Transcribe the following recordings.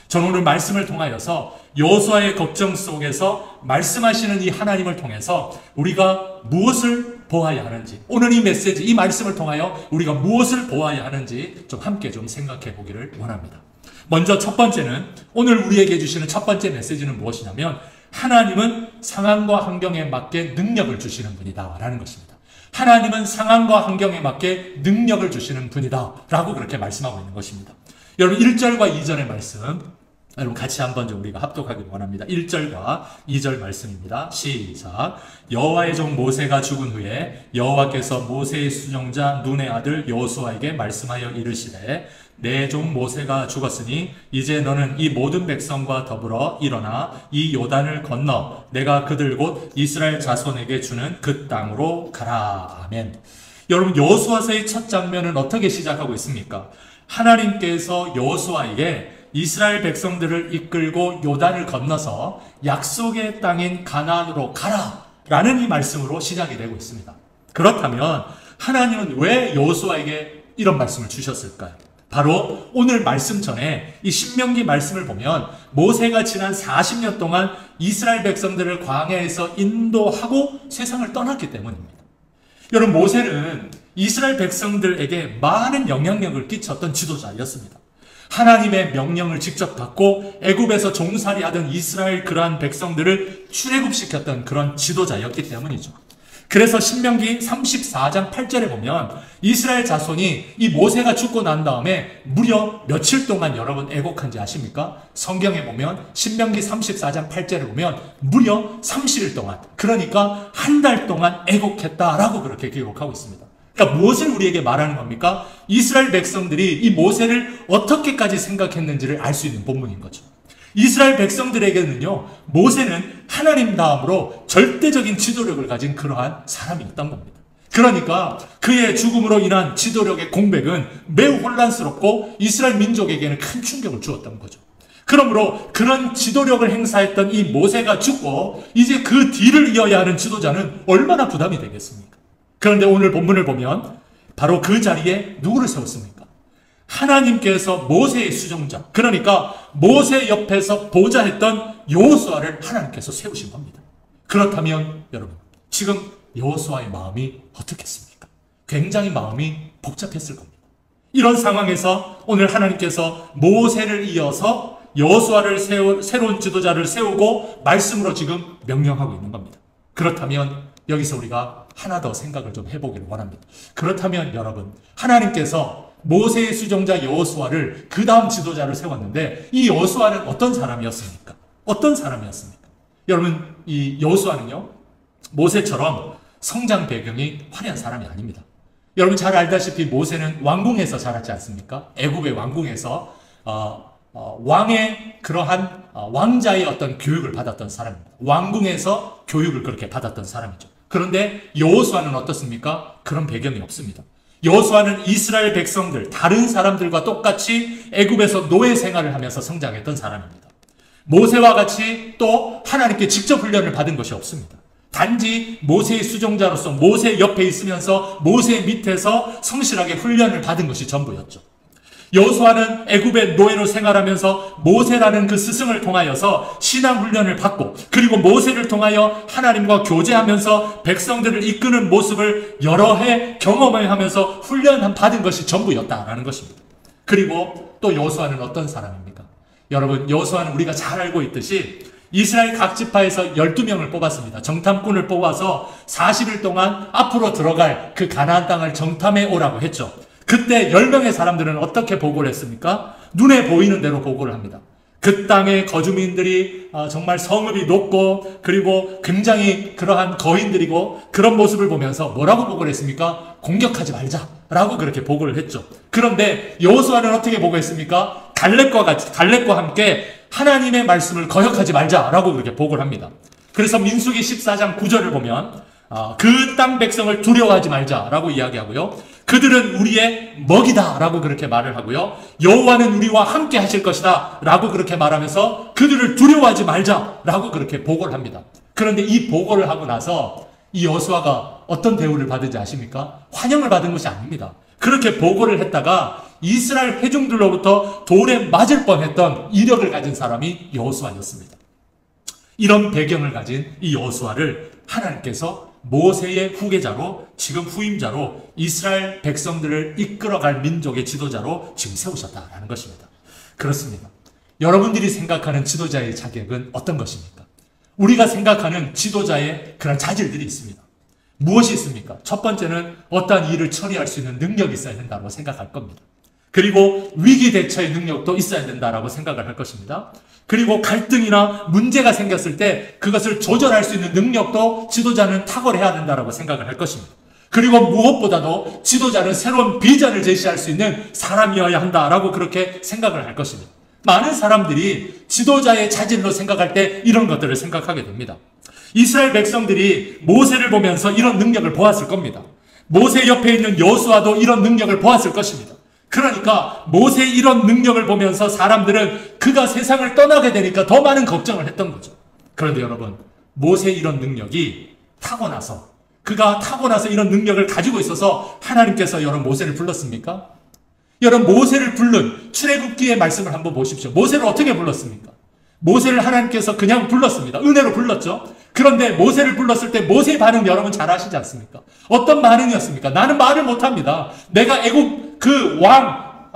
저는 오늘 말씀을 통하여서 여호수아의 걱정 속에서 말씀하시는 이 하나님을 통해서 우리가 무엇을 보아야 하는지, 오늘 이 메시지, 이 말씀을 통하여 우리가 무엇을 보아야 하는지 좀 함께 좀 생각해 보기를 원합니다. 먼저 첫 번째는, 오늘 우리에게 주시는 첫 번째 메시지는 무엇이냐면, 하나님은 상황과 환경에 맞게 능력을 주시는 분이다 라는 것입니다. 하나님은 상황과 환경에 맞게 능력을 주시는 분이다 라고 그렇게 말씀하고 있는 것입니다. 여러분 1절과 2절의 말씀 여러분 같이 한번 좀 우리가 합독하길 원합니다. 1절과 2절 말씀입니다. 시작. 여호와의 종 모세가 죽은 후에 여호와께서 모세의 수종자 눈의 아들 여호수아에게 말씀하여 이르시되 내 종 모세가 죽었으니 이제 너는 이 모든 백성과 더불어 일어나 이 요단을 건너 내가 그들 곧 이스라엘 자손에게 주는 그 땅으로 가라. 아멘. 여러분 여호수아서의 첫 장면은 어떻게 시작하고 있습니까? 하나님께서 여호수아에게 이스라엘 백성들을 이끌고 요단을 건너서 약속의 땅인 가나안으로 가라 라는 이 말씀으로 시작이 되고 있습니다. 그렇다면 하나님은 왜 여호수아에게 이런 말씀을 주셨을까요? 바로 오늘 말씀 전에 이 신명기 말씀을 보면 모세가 지난 40년 동안 이스라엘 백성들을 광야에서 인도하고 세상을 떠났기 때문입니다. 여러분 모세는 이스라엘 백성들에게 많은 영향력을 끼쳤던 지도자였습니다. 하나님의 명령을 직접 받고 애굽에서 종살이하던 이스라엘 그러한 백성들을 출애굽시켰던 그런 지도자였기 때문이죠. 그래서 신명기 34장 8절에 보면 이스라엘 자손이 이 모세가 죽고 난 다음에 무려 며칠 동안 여러분 애곡한지 아십니까? 성경에 보면 신명기 34장 8절에 보면 무려 30일 동안, 그러니까 한 달 동안 애곡했다라고 그렇게 기록하고 있습니다. 그러니까 무엇을 우리에게 말하는 겁니까? 이스라엘 백성들이 이 모세를 어떻게까지 생각했는지를 알 수 있는 본문인 거죠. 이스라엘 백성들에게는요, 모세는 하나님 다음으로 절대적인 지도력을 가진 그러한 사람이었던 겁니다. 그러니까 그의 죽음으로 인한 지도력의 공백은 매우 혼란스럽고 이스라엘 민족에게는 큰 충격을 주었던 거죠. 그러므로 그런 지도력을 행사했던 이 모세가 죽고 이제 그 뒤를 이어야 하는 지도자는 얼마나 부담이 되겠습니까? 그런데 오늘 본문을 보면 바로 그 자리에 누구를 세웠습니까? 하나님께서 모세의 수종자, 그러니까 모세 옆에서 보좌했던 여호수아를 하나님께서 세우신 겁니다. 그렇다면 여러분, 지금 여호수아의 마음이 어떻겠습니까? 굉장히 마음이 복잡했을 겁니다. 이런 상황에서 오늘 하나님께서 모세를 이어서 여호수아를 새로운 지도자를 세우고 말씀으로 지금 명령하고 있는 겁니다. 그렇다면 여기서 우리가 하나 더 생각을 좀 해보기를 원합니다. 그렇다면 여러분, 하나님께서 모세의 수종자 여호수아를 그 다음 지도자를 세웠는데 이 여호수아는 어떤 사람이었습니까? 어떤 사람이었습니까? 여러분, 이 여호수아는요, 모세처럼 성장 배경이 화려한 사람이 아닙니다. 여러분 잘 알다시피 모세는 왕궁에서 자랐지 않습니까? 애굽의 왕궁에서 왕의 그러한 왕자의 어떤 교육을 받았던 사람입니다. 왕궁에서 교육을 그렇게 받았던 사람이죠. 그런데 여호수아는 어떻습니까? 그런 배경이 없습니다. 여호수아는 이스라엘 백성들, 다른 사람들과 똑같이 애굽에서 노예 생활을 하면서 성장했던 사람입니다. 모세와 같이 또 하나님께 직접 훈련을 받은 것이 없습니다. 단지 모세의 수종자로서 모세 옆에 있으면서 모세 밑에서 성실하게 훈련을 받은 것이 전부였죠. 여호수아는 애굽의 노예로 생활하면서 모세라는 그 스승을 통하여서 신앙 훈련을 받고, 그리고 모세를 통하여 하나님과 교제하면서 백성들을 이끄는 모습을 여러 해 경험하면서 훈련 받은 것이 전부였다라는 것입니다. 그리고 또 여호수아는 어떤 사람입니까? 여러분, 여호수아는 우리가 잘 알고 있듯이 이스라엘 각 지파에서 12명을 뽑았습니다. 정탐꾼을 뽑아서 40일 동안 앞으로 들어갈 그 가나안 땅을 정탐해 오라고 했죠. 그때 10명의 사람들은 어떻게 보고를 했습니까? 눈에 보이는 대로 보고를 합니다. 그 땅의 거주민들이 정말 성읍이 높고 그리고 굉장히 그러한 거인들이고 그런 모습을 보면서 뭐라고 보고를 했습니까? 공격하지 말자라고 그렇게 보고를 했죠. 그런데 여호수아는 어떻게 보고했습니까? 갈렙과 함께 하나님의 말씀을 거역하지 말자라고 그렇게 보고를 합니다. 그래서 민수기 14장 9절을 보면 그 땅 백성을 두려워하지 말자라고 이야기하고요. 그들은 우리의 먹이다 라고 그렇게 말을 하고요. 여호와는 우리와 함께 하실 것이다 라고 그렇게 말하면서 그들을 두려워하지 말자 라고 그렇게 보고를 합니다. 그런데 이 보고를 하고 나서 이 여호수아가 어떤 대우를 받은지 아십니까? 환영을 받은 것이 아닙니다. 그렇게 보고를 했다가 이스라엘 회중들로부터 돌에 맞을 뻔했던 이력을 가진 사람이 여호수아였습니다. 이런 배경을 가진 이 여호수아를 하나님께서 모세의 후계자로, 지금 후임자로 이스라엘 백성들을 이끌어갈 민족의 지도자로 지금 세우셨다라는 것입니다. 그렇습니다. 여러분들이 생각하는 지도자의 자격은 어떤 것입니까? 우리가 생각하는 지도자의 그런 자질들이 있습니다. 무엇이 있습니까? 첫 번째는 어떠한 일을 처리할 수 있는 능력이 있어야 된다고 생각할 겁니다. 그리고 위기 대처의 능력도 있어야 된다라고 생각을 할 것입니다. 그리고 갈등이나 문제가 생겼을 때 그것을 조절할 수 있는 능력도 지도자는 탁월해야 된다라고 생각을 할 것입니다. 그리고 무엇보다도 지도자는 새로운 비전을 제시할 수 있는 사람이어야 한다라고 그렇게 생각을 할 것입니다. 많은 사람들이 지도자의 자질로 생각할 때 이런 것들을 생각하게 됩니다. 이스라엘 백성들이 모세를 보면서 이런 능력을 보았을 겁니다. 모세 옆에 있는 여호수아도 이런 능력을 보았을 것입니다. 그러니까 모세의 이런 능력을 보면서 사람들은 그가 세상을 떠나게 되니까 더 많은 걱정을 했던 거죠. 그런데 여러분, 모세의 이런 능력이 그가 타고나서 이런 능력을 가지고 있어서 하나님께서 여러분 모세를 불렀습니까? 여러분, 모세를 부른 출애굽기의 말씀을 한번 보십시오. 모세를 어떻게 불렀습니까? 모세를 하나님께서 그냥 불렀습니다. 은혜로 불렀죠. 그런데 모세를 불렀을 때 모세의 반응 여러분 잘 아시지 않습니까? 어떤 반응이었습니까? 나는 말을 못합니다. 내가 애굽 그 왕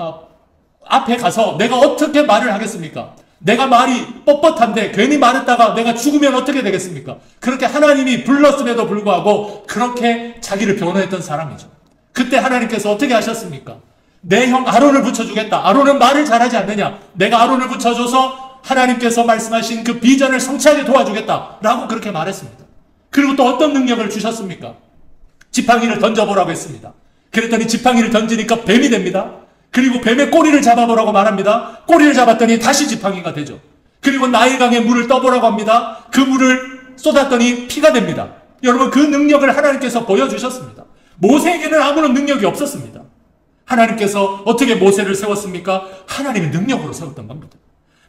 앞에 가서 내가 어떻게 말을 하겠습니까? 내가 말이 뻣뻣한데 괜히 말했다가 내가 죽으면 어떻게 되겠습니까? 그렇게 하나님이 불렀음에도 불구하고 그렇게 자기를 변호했던 사람이죠. 그때 하나님께서 어떻게 하셨습니까? 내 형 아론을 붙여주겠다. 아론은 말을 잘하지 않느냐? 내가 아론을 붙여줘서 하나님께서 말씀하신 그 비전을 성취하게 도와주겠다 라고 그렇게 말했습니다. 그리고 또 어떤 능력을 주셨습니까? 지팡이를 던져보라고 했습니다. 그랬더니 지팡이를 던지니까 뱀이 됩니다. 그리고 뱀의 꼬리를 잡아보라고 말합니다. 꼬리를 잡았더니 다시 지팡이가 되죠. 그리고 나일강에 물을 떠보라고 합니다. 그 물을 쏟았더니 피가 됩니다. 여러분, 그 능력을 하나님께서 보여주셨습니다. 모세에게는 아무런 능력이 없었습니다. 하나님께서 어떻게 모세를 세웠습니까? 하나님의 능력으로 세웠던 겁니다.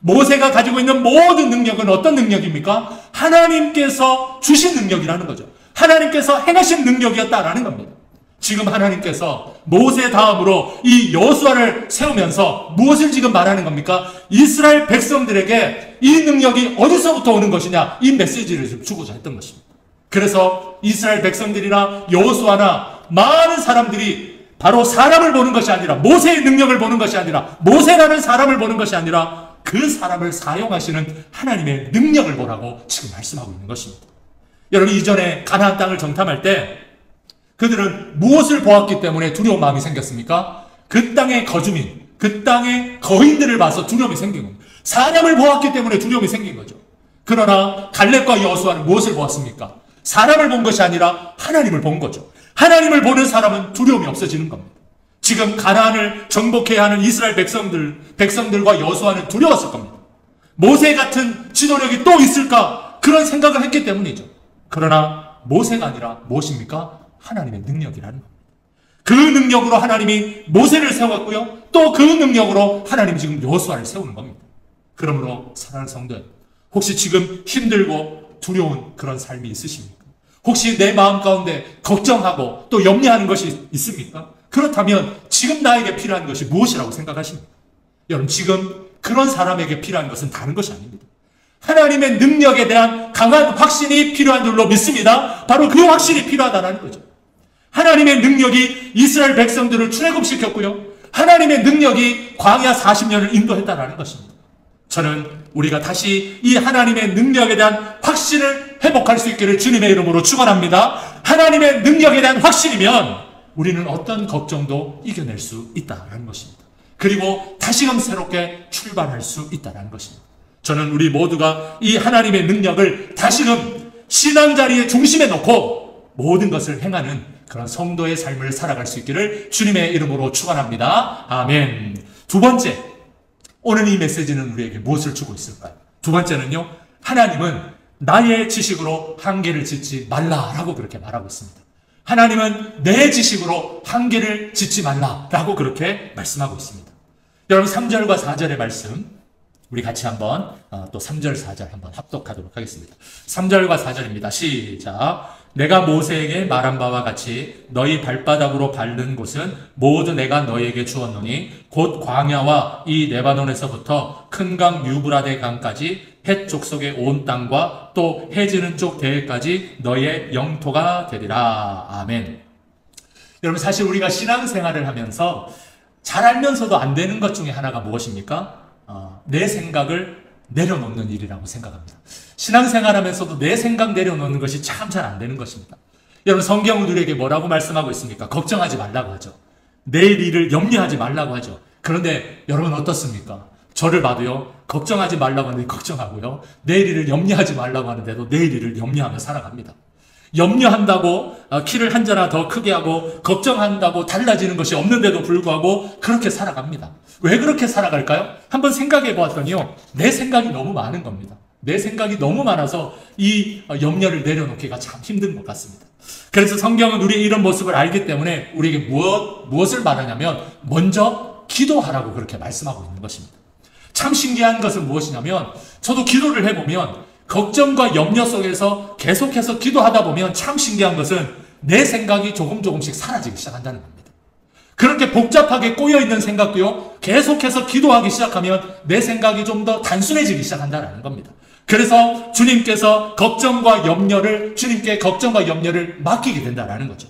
모세가 가지고 있는 모든 능력은 어떤 능력입니까? 하나님께서 주신 능력이라는 거죠. 하나님께서 행하신 능력이었다라는 겁니다. 지금 하나님께서 모세 다음으로 이 여호수아를 세우면서 무엇을 지금 말하는 겁니까? 이스라엘 백성들에게 이 능력이 어디서부터 오는 것이냐, 이 메시지를 좀 주고자 했던 것입니다. 그래서 이스라엘 백성들이나 여호수아나 많은 사람들이 바로 사람을 보는 것이 아니라, 모세의 능력을 보는 것이 아니라, 모세라는 사람을 보는 것이 아니라 그 사람을 사용하시는 하나님의 능력을 보라고 지금 말씀하고 있는 것입니다. 여러분, 이전에 가나안 땅을 정탐할 때 그들은 무엇을 보았기 때문에 두려운 마음이 생겼습니까? 그 땅의 거주민, 그 땅의 거인들을 봐서 두려움이 생긴 겁니다. 사람을 보았기 때문에 두려움이 생긴 거죠. 그러나 갈렙과 여호수아는 무엇을 보았습니까? 사람을 본 것이 아니라 하나님을 본 거죠. 하나님을 보는 사람은 두려움이 없어지는 겁니다. 지금 가나안을 정복해야 하는 이스라엘 백성들과 여호수아는 두려웠을 겁니다. 모세 같은 지도력이 또 있을까? 그런 생각을 했기 때문이죠. 그러나 모세가 아니라 무엇입니까? 하나님의 능력이라는 겁니다. 그 능력으로 하나님이 모세를 세웠고요. 또 그 능력으로 하나님이 지금 여호수아를 세우는 겁니다. 그러므로 사랑하는 성도, 혹시 지금 힘들고 두려운 그런 삶이 있으십니까? 혹시 내 마음 가운데 걱정하고 또 염려하는 것이 있습니까? 그렇다면 지금 나에게 필요한 것이 무엇이라고 생각하십니까? 여러분, 지금 그런 사람에게 필요한 것은 다른 것이 아닙니다. 하나님의 능력에 대한 강한 확신이 필요한 줄로 믿습니다. 바로 그 확신이 필요하다는 거죠. 하나님의 능력이 이스라엘 백성들을 출애굽시켰고요. 하나님의 능력이 광야 40년을 인도했다는 것입니다. 저는 우리가 다시 이 하나님의 능력에 대한 확신을 회복할 수 있기를 주님의 이름으로 축원합니다. 하나님의 능력에 대한 확신이면 우리는 어떤 걱정도 이겨낼 수 있다는 것입니다. 그리고 다시금 새롭게 출발할 수 있다는 것입니다. 저는 우리 모두가 이 하나님의 능력을 다시금 신앙 자리의 중심에 놓고 모든 것을 행하는 그런 성도의 삶을 살아갈 수 있기를 주님의 이름으로 축원합니다. 아멘. 두 번째, 오늘 이 메시지는 우리에게 무엇을 주고 있을까요? 두 번째는요, 하나님은 나의 지식으로 한계를 짓지 말라라고 그렇게 말하고 있습니다. 하나님은 내 지식으로 한계를 짓지 말라라고 그렇게 말씀하고 있습니다. 여러분, 3절과 4절의 말씀 우리 같이 한번 또 3절, 4절 한번 합독하도록 하겠습니다. 3절과 4절입니다. 시작. 내가 모세에게 말한 바와 같이 너희 발바닥으로 밟는 곳은 모두 내가 너희에게 주었노니 곧 광야와 이 레바논에서부터 큰 강 유브라데 강까지 헷 족속의 온 땅과 또 해지는 쪽 대해까지 너희의 영토가 되리라. 아멘. 여러분, 사실 우리가 신앙생활을 하면서 잘 알면서도 안 되는 것 중에 하나가 무엇입니까? 내 생각을 내려놓는 일이라고 생각합니다. 신앙생활 하면서도 내 생각 내려놓는 것이 참 잘 안 되는 것입니다. 여러분, 성경은 우리에게 뭐라고 말씀하고 있습니까? 걱정하지 말라고 하죠. 내일 일을 염려하지 말라고 하죠. 그런데 여러분 어떻습니까? 저를 봐도요, 걱정하지 말라고 하는데 걱정하고요, 내일 일을 염려하지 말라고 하는데도 내일 일을 염려하며 살아갑니다. 염려한다고 키를 한 자나 더 크게 하고 걱정한다고 달라지는 것이 없는데도 불구하고 그렇게 살아갑니다. 왜 그렇게 살아갈까요? 한번 생각해 보았더니요, 내 생각이 너무 많은 겁니다. 내 생각이 너무 많아서 이 염려를 내려놓기가 참 힘든 것 같습니다. 그래서 성경은 우리의 이런 모습을 알기 때문에 우리에게 무엇을 말하냐면 먼저 기도하라고 그렇게 말씀하고 있는 것입니다. 참 신기한 것은 무엇이냐면 저도 기도를 해보면 걱정과 염려 속에서 계속해서 기도하다 보면 참 신기한 것은 내 생각이 조금씩 사라지기 시작한다는 겁니다. 그렇게 복잡하게 꼬여있는 생각도요, 계속해서 기도하기 시작하면 내 생각이 좀 더 단순해지기 시작한다는 겁니다. 그래서 주님께 걱정과 염려를 맡기게 된다는 거죠.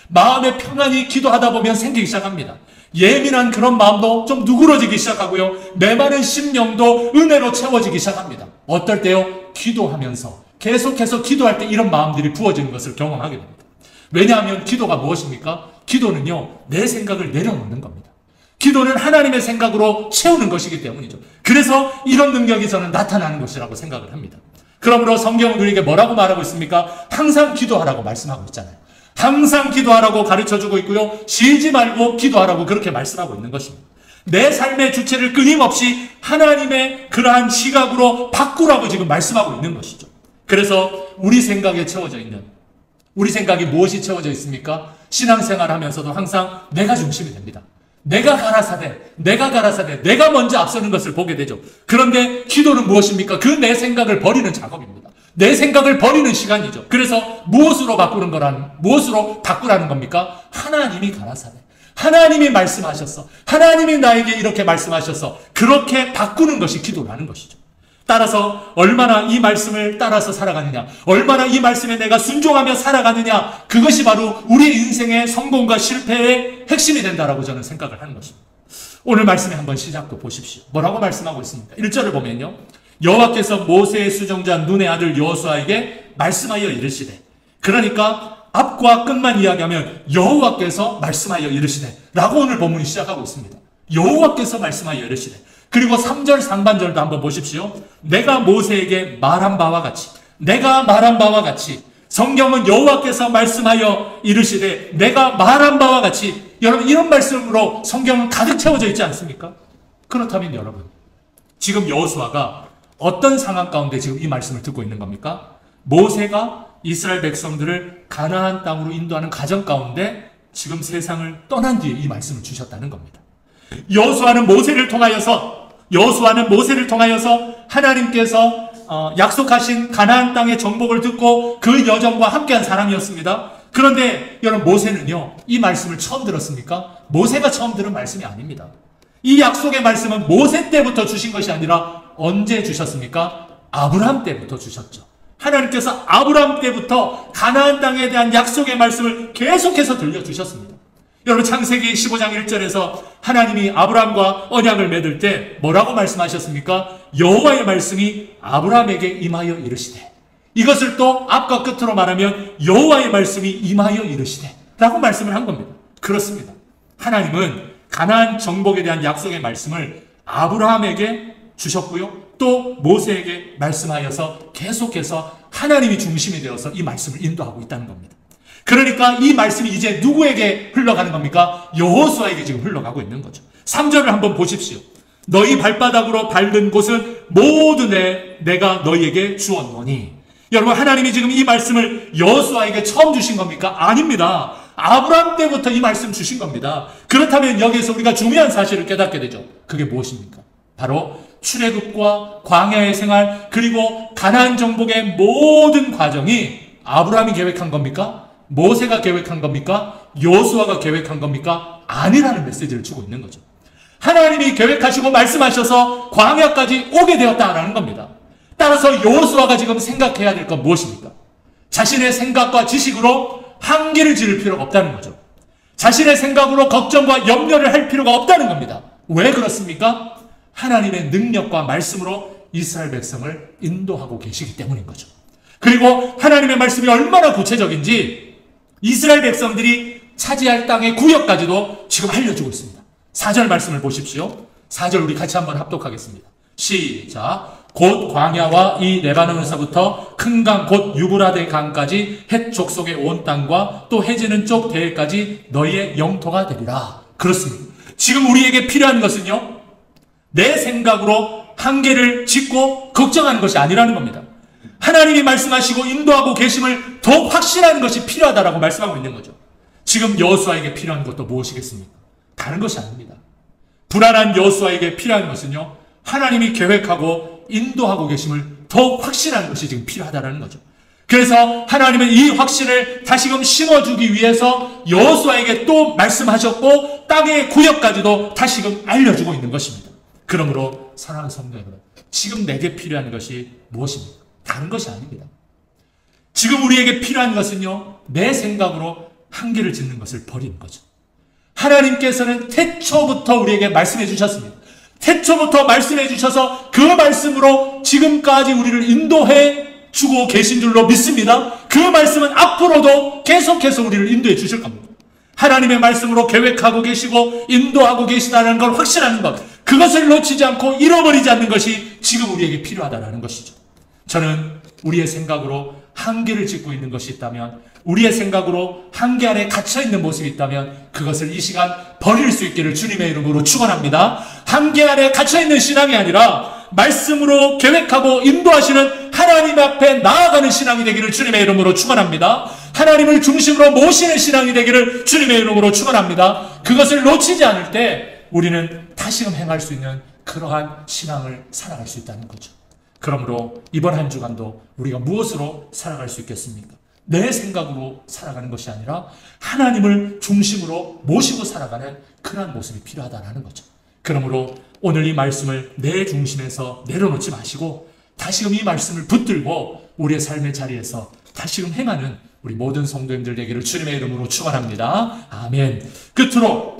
마음의 평안이 기도하다 보면 생기기 시작합니다. 예민한 그런 마음도 좀 누그러지기 시작하고요, 메마른 심령도 은혜로 채워지기 시작합니다. 어떨 때요? 기도하면서 계속해서 기도할 때 이런 마음들이 부어지는 것을 경험하게 됩니다. 왜냐하면 기도가 무엇입니까? 기도는요, 내 생각을 내려놓는 겁니다. 기도는 하나님의 생각으로 채우는 것이기 때문이죠. 그래서 이런 능력이 저는 나타나는 것이라고 생각을 합니다. 그러므로 성경은 우리에게 뭐라고 말하고 있습니까? 항상 기도하라고 말씀하고 있잖아요. 항상 기도하라고 가르쳐주고 있고요, 쉬지 말고 기도하라고 그렇게 말씀하고 있는 것입니다. 내 삶의 주체를 끊임없이 하나님의 그러한 시각으로 바꾸라고 지금 말씀하고 있는 것이죠. 그래서 우리 생각이 무엇이 채워져 있습니까? 신앙생활 하면서도 항상 내가 중심이 됩니다. 내가 가라사대, 내가 먼저 앞서는 것을 보게 되죠. 그런데 기도는 무엇입니까? 그 내 생각을 버리는 작업입니다. 내 생각을 버리는 시간이죠. 그래서 무엇으로 바꾸라는 겁니까? 하나님이 가라사대, 하나님이 말씀하셨어, 하나님이 나에게 이렇게 말씀하셨어, 그렇게 바꾸는 것이 기도라는 것이죠. 따라서 얼마나 이 말씀을 따라서 살아가느냐, 얼마나 이 말씀에 내가 순종하며 살아가느냐, 그것이 바로 우리 인생의 성공과 실패의 핵심이 된다라고 저는 생각을 하는 것입니다. 오늘 말씀의 한번 시작도 보십시오. 뭐라고 말씀하고 있습니까? 1절을 보면요, 여호와께서 모세의 수종자 눈의 아들 여호수아에게 말씀하여 이르시되, 그러니까 앞과 끝만 이야기하면 여호와께서 말씀하여 이르시되 라고 오늘 본문이 시작하고 있습니다. 여호와께서 말씀하여 이르시되, 그리고 3절 상반절도 한번 보십시오. 내가 모세에게 말한 바와 같이 성경은 여호와께서 말씀하여 이르시되 내가 말한 바와 같이, 여러분 이런 말씀으로 성경은 가득 채워져 있지 않습니까? 그렇다면 여러분, 지금 여호수아가 어떤 상황 가운데 지금 이 말씀을 듣고 있는 겁니까? 모세가 이스라엘 백성들을 가나안 땅으로 인도하는 과정 가운데 지금 세상을 떠난 뒤에 이 말씀을 주셨다는 겁니다. 여호수아는 모세를 통하여서 하나님께서 약속하신 가나안 땅의 정복을 듣고 그 여정과 함께한 사람이었습니다. 그런데 여러분, 모세는요, 이 말씀을 처음 들었습니까? 모세가 처음 들은 말씀이 아닙니다. 이 약속의 말씀은 모세 때부터 주신 것이 아니라 언제 주셨습니까? 아브라함 때부터 주셨죠. 하나님께서 아브라함 때부터 가나안 땅에 대한 약속의 말씀을 계속해서 들려주셨습니다. 여러분, 창세기 15장 1절에서 하나님이 아브라함과 언약을 맺을 때 뭐라고 말씀하셨습니까? 여호와의 말씀이 아브라함에게 임하여 이르시되, 이것을 또 앞과 끝으로 말하면 여호와의 말씀이 임하여 이르시되 라고 말씀을 한 겁니다. 그렇습니다. 하나님은 가나안 정복에 대한 약속의 말씀을 아브라함에게 주셨고요, 또 모세에게 말씀하여서 계속해서 하나님이 중심이 되어서 이 말씀을 인도하고 있다는 겁니다. 그러니까 이 말씀이 이제 누구에게 흘러가는 겁니까? 여호수아에게 지금 흘러가고 있는 거죠. 3절을 한번 보십시오. 너희 발바닥으로 밟는 곳은 모두 내가 너희에게 주었노니. 여러분, 하나님이 지금 이 말씀을 여호수아에게 처음 주신 겁니까? 아닙니다. 아브라함 때부터 이 말씀 주신 겁니다. 그렇다면 여기에서 우리가 중요한 사실을 깨닫게 되죠. 그게 무엇입니까? 바로 출애굽과 광야의 생활 그리고 가나안 정복의 모든 과정이 아브라함이 계획한 겁니까? 모세가 계획한 겁니까? 여호수아가 계획한 겁니까? 아니라는 메시지를 주고 있는 거죠. 하나님이 계획하시고 말씀하셔서 광야까지 오게 되었다라는 겁니다. 따라서 여호수아가 지금 생각해야 될 건 무엇입니까? 자신의 생각과 지식으로 한계를 지을 필요가 없다는 거죠. 자신의 생각으로 걱정과 염려를 할 필요가 없다는 겁니다. 왜 그렇습니까? 하나님의 능력과 말씀으로 이스라엘 백성을 인도하고 계시기 때문인 거죠. 그리고 하나님의 말씀이 얼마나 구체적인지 이스라엘 백성들이 차지할 땅의 구역까지도 지금 알려주고 있습니다. 4절 말씀을 보십시오. 4절 우리 같이 한번 합독하겠습니다. 시작. 곧 광야와 이 레바논에서부터 큰 강 곧 유브라데 강까지 헷 족속의 온 땅과 또 해지는 쪽 대해까지 너희의 영토가 되리라. 그렇습니다. 지금 우리에게 필요한 것은요, 내 생각으로 한계를 짓고 걱정하는 것이 아니라는 겁니다. 하나님이 말씀하시고 인도하고 계심을 더욱 확신하는 것이 필요하다라고 말씀하고 있는 거죠. 지금 여호수아에게 필요한 것도 무엇이겠습니까? 다른 것이 아닙니다. 불안한 여호수아에게 필요한 것은요, 하나님이 계획하고 인도하고 계심을 더욱 확신하는 것이 지금 필요하다는 거죠. 그래서 하나님은 이 확신을 다시금 심어주기 위해서 여호수아에게 또 말씀하셨고 땅의 구역까지도 다시금 알려주고 있는 것입니다. 그러므로 사랑하는 성도 여러분, 지금 내게 필요한 것이 무엇입니까? 다른 것이 아닙니다. 지금 우리에게 필요한 것은요, 내 생각으로 한계를 짓는 것을 버리는 거죠. 하나님께서는 태초부터 우리에게 말씀해 주셨습니다. 태초부터 말씀해 주셔서 그 말씀으로 지금까지 우리를 인도해 주고 계신 줄로 믿습니다. 그 말씀은 앞으로도 계속해서 우리를 인도해 주실 겁니다. 하나님의 말씀으로 계획하고 계시고 인도하고 계시다는 걸 확신하는 것, 그것을 놓치지 않고 잃어버리지 않는 것이 지금 우리에게 필요하다는 것이죠. 저는 우리의 생각으로 한계를 짓고 있는 것이 있다면, 우리의 생각으로 한계 안에 갇혀있는 모습이 있다면 그것을 이 시간 버릴 수 있기를 주님의 이름으로 축원합니다. 한계 안에 갇혀있는 신앙이 아니라 말씀으로 계획하고 인도하시는 하나님 앞에 나아가는 신앙이 되기를 주님의 이름으로 축원합니다. 하나님을 중심으로 모시는 신앙이 되기를 주님의 이름으로 축원합니다. 그것을 놓치지 않을 때 우리는 다시금 행할 수 있는 그러한 신앙을 살아갈 수 있다는 거죠. 그러므로 이번 한 주간도 우리가 무엇으로 살아갈 수 있겠습니까? 내 생각으로 살아가는 것이 아니라 하나님을 중심으로 모시고 살아가는 그러한 모습이 필요하다는 거죠. 그러므로 오늘 이 말씀을 내 중심에서 내려놓지 마시고 다시금 이 말씀을 붙들고 우리의 삶의 자리에서 다시금 행하는 우리 모든 성도님들 되기를 주님의 이름으로 축원합니다. 아멘. 끝으로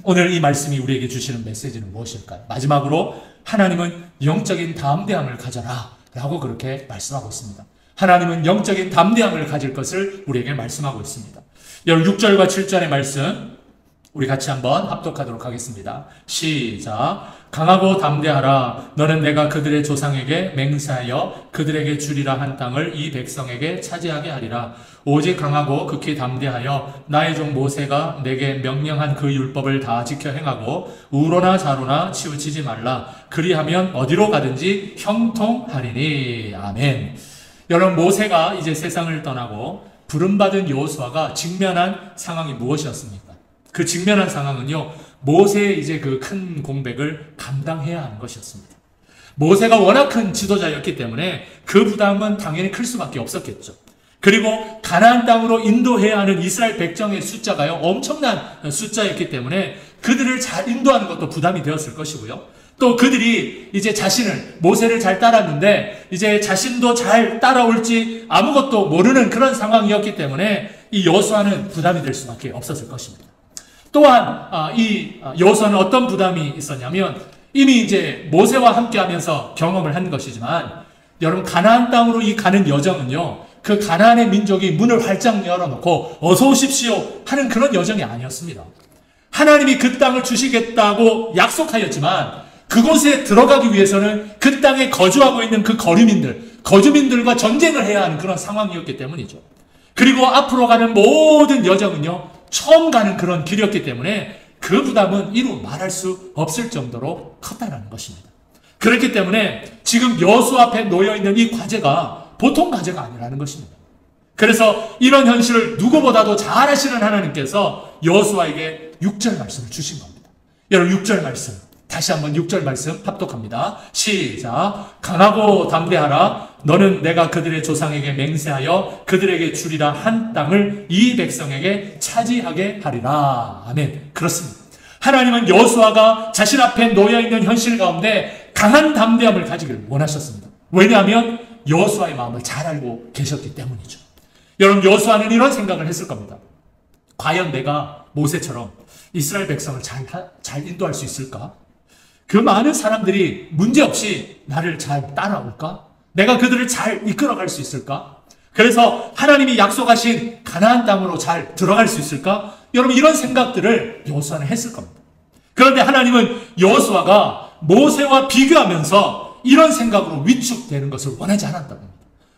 오늘 이 말씀이 우리에게 주시는 메시지는 무엇일까요? 마지막으로 하나님은 영적인 담대함을 가져라 라고 그렇게 말씀하고 있습니다. 하나님은 영적인 담대함을 가질 것을 우리에게 말씀하고 있습니다. 여러분 6절과 7절의 말씀 우리 같이 한번 합독하도록 하겠습니다. 시작. 강하고 담대하라. 너는 내가 그들의 조상에게 맹세하여 그들에게 주리라 한 땅을 이 백성에게 차지하게 하리라. 오직 강하고 극히 담대하여 나의 종 모세가 내게 명령한 그 율법을 다 지켜 행하고 우로나 좌로나 치우치지 말라. 그리하면 어디로 가든지 형통하리니. 아멘. 여러분 모세가 이제 세상을 떠나고 부름받은 여호수아가 직면한 상황이 무엇이었습니까? 그 직면한 상황은요, 모세의 이제 그 큰 공백을 감당해야 하는 것이었습니다. 모세가 워낙 큰 지도자였기 때문에 그 부담은 당연히 클 수밖에 없었겠죠. 그리고 가나안 땅으로 인도해야 하는 이스라엘 백성의 숫자가요, 엄청난 숫자였기 때문에 그들을 잘 인도하는 것도 부담이 되었을 것이고요. 또 그들이 이제 모세를 잘 따랐는데 이제 자신도 잘 따라올지 아무것도 모르는 그런 상황이었기 때문에 이 여호수아는 부담이 될 수밖에 없었을 것입니다. 또한 이 여호수아는 어떤 부담이 있었냐면 이미 이제 모세와 함께 하면서 경험을 한 것이지만 여러분 가나안 땅으로 이 가는 여정은요, 그 가나안의 민족이 문을 활짝 열어놓고 어서 오십시오 하는 그런 여정이 아니었습니다. 하나님이 그 땅을 주시겠다고 약속하였지만 그곳에 들어가기 위해서는 그 땅에 거주하고 있는 그 거주민들과 전쟁을 해야 하는 그런 상황이었기 때문이죠. 그리고 앞으로 가는 모든 여정은요, 처음 가는 그런 길이었기 때문에 그 부담은 이루 말할 수 없을 정도로 컸다는 것입니다. 그렇기 때문에 지금 여호수아 앞에 놓여있는 이 과제가 보통 과제가 아니라는 것입니다. 그래서 이런 현실을 누구보다도 잘 아시는 하나님께서 여호수아에게 6절 말씀을 주신 겁니다. 여러분 6절 말씀 다시 한번 6절 말씀 합독합니다. 시작. 강하고 담대하라. 너는 내가 그들의 조상에게 맹세하여 그들에게 주리라 한 땅을 이 백성에게 차지하게 하리라. 아멘. 그렇습니다. 하나님은 여호수아가 자신 앞에 놓여있는 현실 가운데 강한 담대함을 가지기를 원하셨습니다. 왜냐하면 여호수아의 마음을 잘 알고 계셨기 때문이죠. 여러분, 여호수아는 이런 생각을 했을 겁니다. 과연 내가 모세처럼 이스라엘 백성을 잘 인도할 수 있을까? 그 많은 사람들이 문제없이 나를 잘 따라올까? 내가 그들을 잘 이끌어갈 수 있을까? 그래서 하나님이 약속하신 가나안 땅으로 잘 들어갈 수 있을까? 여러분, 이런 생각들을 여호수아는 했을 겁니다. 그런데 하나님은 여호수아가 모세와 비교하면서 이런 생각으로 위축되는 것을 원하지 않았다고 합니다.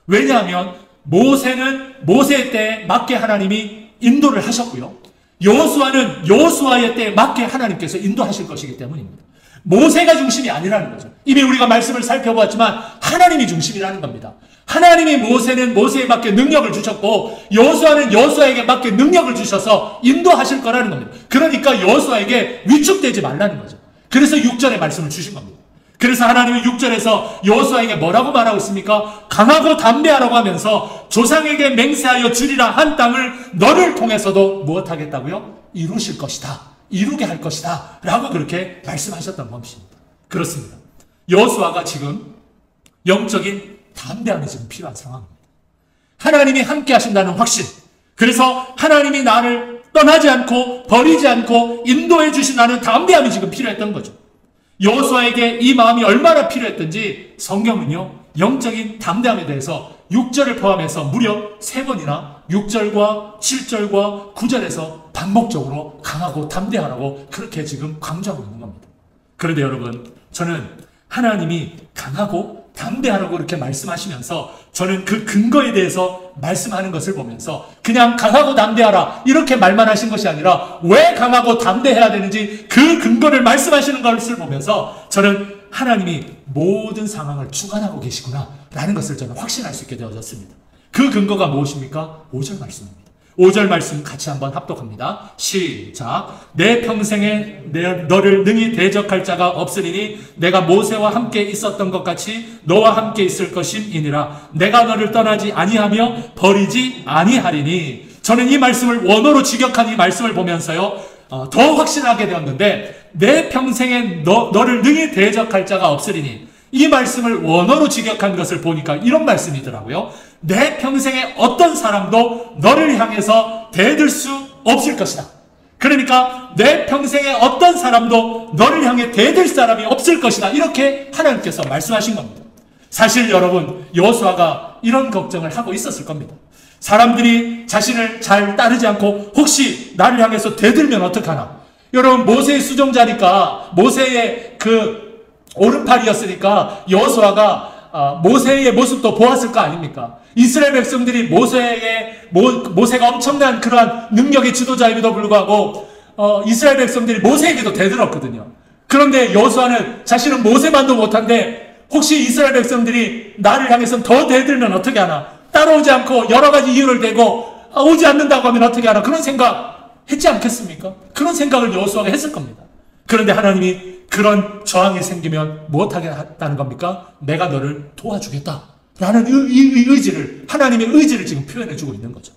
왜냐하면 모세는 모세의 때에 맞게 하나님이 인도를 하셨고요. 여호수아는 여호수아의 때에 맞게 하나님께서 인도하실 것이기 때문입니다. 모세가 중심이 아니라는 거죠. 이미 우리가 말씀을 살펴보았지만 하나님이 중심이라는 겁니다. 하나님이 모세는 모세에 맞게 능력을 주셨고 여호수아는 여호수아에게 맞게 능력을 주셔서 인도하실 거라는 겁니다. 그러니까 여호수아에게 위축되지 말라는 거죠. 그래서 6절의 말씀을 주신 겁니다. 그래서 하나님은 6절에서 여호수아에게 뭐라고 말하고 있습니까? 강하고 담대하라고 하면서 조상에게 맹세하여 주리라 한 땅을 너를 통해서도 무엇하겠다고요? 이루실 것이다. 이루게 할 것이다. 라고 그렇게 말씀하셨던 것입니다. 그렇습니다. 여호수아가 지금 영적인 담대함이 지금 필요한 상황입니다. 하나님이 함께 하신다는 확신. 그래서 하나님이 나를 떠나지 않고 버리지 않고 인도해 주신다는 담대함이 지금 필요했던 거죠. 여호수아에게 이 마음이 얼마나 필요했던지 성경은요, 영적인 담대함에 대해서 6절을 포함해서 무려 3번이나 6절과 7절과 9절에서 반복적으로 강하고 담대하라고 그렇게 지금 강조하고 있는 겁니다. 그런데 여러분, 저는 하나님이 강하고 담대하라고 이렇게 말씀하시면서 저는 그 근거에 대해서 말씀하는 것을 보면서 그냥 강하고 담대하라 이렇게 말만 하신 것이 아니라 왜 강하고 담대해야 되는지 그 근거를 말씀하시는 것을 보면서 저는 하나님이 모든 상황을 주관하고 계시구나 라는 것을 저는 확신할 수 있게 되어졌습니다. 그 근거가 무엇입니까? 5절 말씀입니다. 5절 말씀 같이 한번 합독합니다. 시작. 내 평생에 너를 능히 대적할 자가 없으리니 내가 모세와 함께 있었던 것 같이 너와 함께 있을 것임이니라. 내가 너를 떠나지 아니하며 버리지 아니하리니. 저는 이 말씀을 원어로 직역한 이 말씀을 보면서요, 더 확신하게 되었는데, 내 평생에 너를 능히 대적할 자가 없으리니, 이 말씀을 원어로 직역한 것을 보니까 이런 말씀이더라고요. 내 평생에 어떤 사람도 너를 향해서 대들 수 없을 것이다. 그러니까 내 평생에 어떤 사람도 너를 향해 대들 사람이 없을 것이다. 이렇게 하나님께서 말씀하신 겁니다. 사실 여러분, 여호수아가 이런 걱정을 하고 있었을 겁니다. 사람들이 자신을 잘 따르지 않고 혹시 나를 향해서 대들면 어떡하나. 여러분, 모세의 수종자니까, 모세의 그 오른팔이었으니까 여호수아가 모세의 모습도 보았을 거 아닙니까? 이스라엘 백성들이 모세가 엄청난 그러한 능력의 지도자임에도 불구하고 이스라엘 백성들이 모세에게도 대들었거든요. 그런데 여호수아는 자신은 모세만도 못한데 혹시 이스라엘 백성들이 나를 향해서 더 대들면 어떻게 하나? 따라오지 않고 여러 가지 이유를 대고 오지 않는다고 하면 어떻게 하나? 그런 생각 했지 않겠습니까? 그런 생각을 여호수아가 했을 겁니다. 그런데 하나님이 그런 저항이 생기면 무엇하겠다는 겁니까? 내가 너를 도와주겠다라는 의지를, 하나님의 의지를 지금 표현해주고 있는 거죠.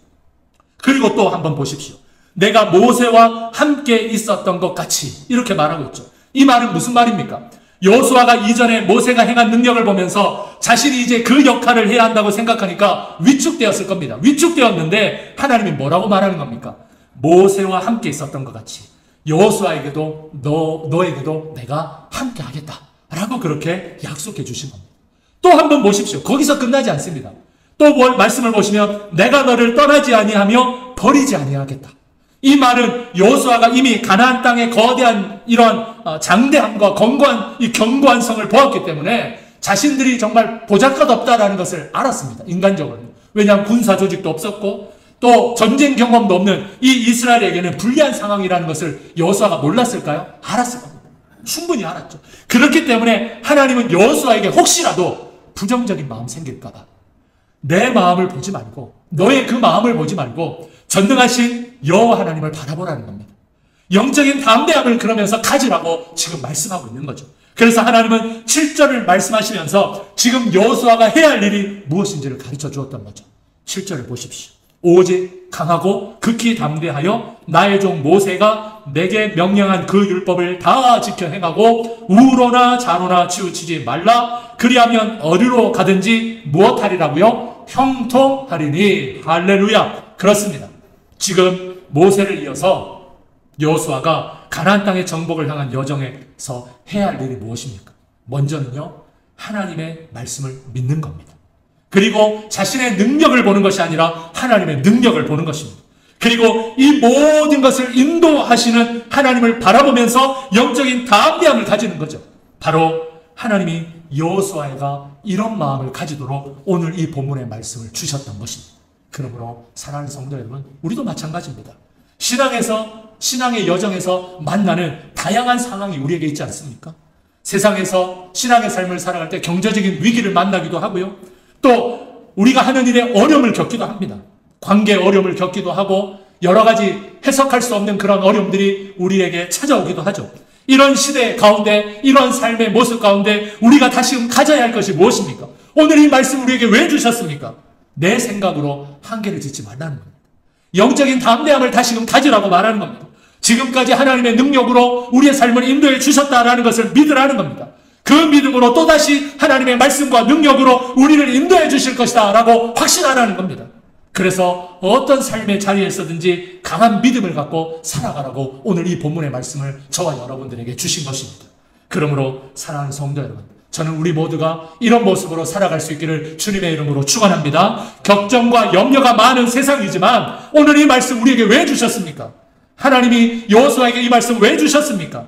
그리고 또 한번 보십시오. 내가 모세와 함께 있었던 것 같이 이렇게 말하고 있죠. 이 말은 무슨 말입니까? 여호수아가 이전에 모세가 행한 능력을 보면서 자신이 이제 그 역할을 해야 한다고 생각하니까 위축되었을 겁니다. 위축되었는데 하나님이 뭐라고 말하는 겁니까? 모세와 함께 있었던 것 같이 여호수아에게도 너에게도 내가 함께 하겠다 라고 그렇게 약속해 주신 겁니다. 또 한번 보십시오. 거기서 끝나지 않습니다. 또 말씀을 보시면 내가 너를 떠나지 아니하며 버리지 아니하겠다. 이 말은 여호수아가 이미 가나안 땅의 거대한 이런 장대함과 이 견고한 성을 보았기 때문에 자신들이 정말 보잘것없다라는 것을 알았습니다. 인간적으로. 왜냐하면 군사 조직도 없었고 또 전쟁 경험도 없는 이 이스라엘에게는 불리한 상황이라는 것을 여호수아가 몰랐을까요? 알았을 겁니다. 충분히 알았죠. 그렇기 때문에 하나님은 여호수아에게 혹시라도 부정적인 마음 생길까 봐 내 마음을 보지 말고 너의 그 마음을 보지 말고 전능하신 여호와 하나님을 바라보라는 겁니다. 영적인 담대함을 그러면서 가지라고 지금 말씀하고 있는 거죠. 그래서 하나님은 7절을 말씀하시면서 지금 여호수아가 해야 할 일이 무엇인지를 가르쳐 주었던 거죠. 7절을 보십시오. 오직 강하고 극히 담대하여 나의 종 모세가 내게 명령한 그 율법을 다 지켜 행하고 우로나 좌로나 치우치지 말라. 그리하면 어디로 가든지 무엇하리라고요? 형통하리니. 할렐루야. 그렇습니다. 지금 모세를 이어서 여호수아가 가나안 땅의 정복을 향한 여정에서 해야 할 일이 무엇입니까? 먼저는요, 하나님의 말씀을 믿는 겁니다. 그리고 자신의 능력을 보는 것이 아니라 하나님의 능력을 보는 것입니다. 그리고 이 모든 것을 인도하시는 하나님을 바라보면서 영적인 담대함을 가지는 거죠. 바로 하나님이 여호수아가 이런 마음을 가지도록 오늘 이 본문의 말씀을 주셨던 것입니다. 그러므로 사랑하는 성도 여러분, 우리도 마찬가지입니다. 신앙의 여정에서 만나는 다양한 상황이 우리에게 있지 않습니까? 세상에서 신앙의 삶을 살아갈 때 경제적인 위기를 만나기도 하고요. 또 우리가 하는 일에 어려움을 겪기도 합니다. 관계에 어려움을 겪기도 하고 여러 가지 해석할 수 없는 그런 어려움들이 우리에게 찾아오기도 하죠. 이런 시대 가운데, 이런 삶의 모습 가운데 우리가 다시금 가져야 할 것이 무엇입니까? 오늘 이 말씀 우리에게 왜 주셨습니까? 내 생각으로 한계를 짓지 말라는 겁니다. 영적인 담대함을 다시금 가지라고 말하는 겁니다. 지금까지 하나님의 능력으로 우리의 삶을 인도해 주셨다라는 것을 믿으라는 겁니다. 그 믿음으로 또다시 하나님의 말씀과 능력으로 우리를 인도해 주실 것이다 라고 확신하라는 겁니다. 그래서 어떤 삶의 자리에서든지 강한 믿음을 갖고 살아가라고 오늘 이 본문의 말씀을 저와 여러분들에게 주신 것입니다. 그러므로 사랑하는 성도 여러분, 저는 우리 모두가 이런 모습으로 살아갈 수 있기를 주님의 이름으로 축원합니다. 걱정과 염려가 많은 세상이지만 오늘 이 말씀 우리에게 왜 주셨습니까? 하나님이 여호수아에게 이 말씀 왜 주셨습니까?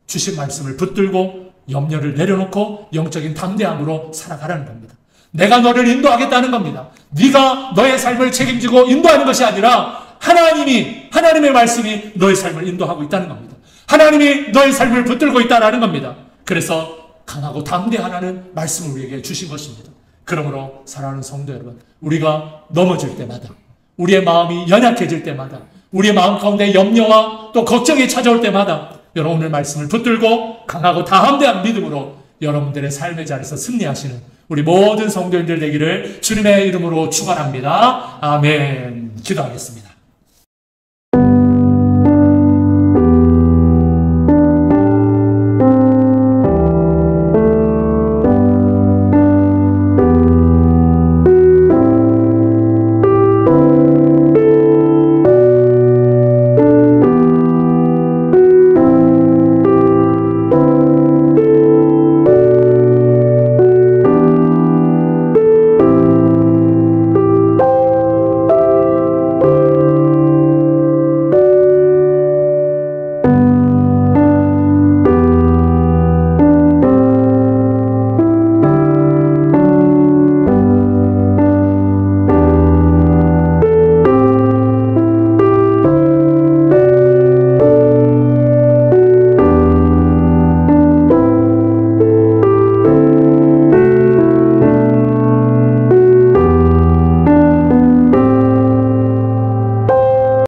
주신 말씀을 붙들고 염려를 내려놓고 영적인 담대함으로 살아가라는 겁니다. 내가 너를 인도하겠다는 겁니다. 네가 너의 삶을 책임지고 인도하는 것이 아니라 하나님의 말씀이 너의 삶을 인도하고 있다는 겁니다. 하나님이 너의 삶을 붙들고 있다는 겁니다. 그래서 강하고 담대하라는 말씀을 우리에게 주신 것입니다. 그러므로 사랑하는 성도 여러분, 우리가 넘어질 때마다, 우리의 마음이 연약해질 때마다, 우리의 마음 가운데 염려와 또 걱정이 찾아올 때마다 여러분 오늘 말씀을 붙들고 강하고 담대한 믿음으로 여러분들의 삶의 자리에서 승리하시는 우리 모든 성도님들 되기를 주님의 이름으로 축원합니다. 아멘. 기도하겠습니다.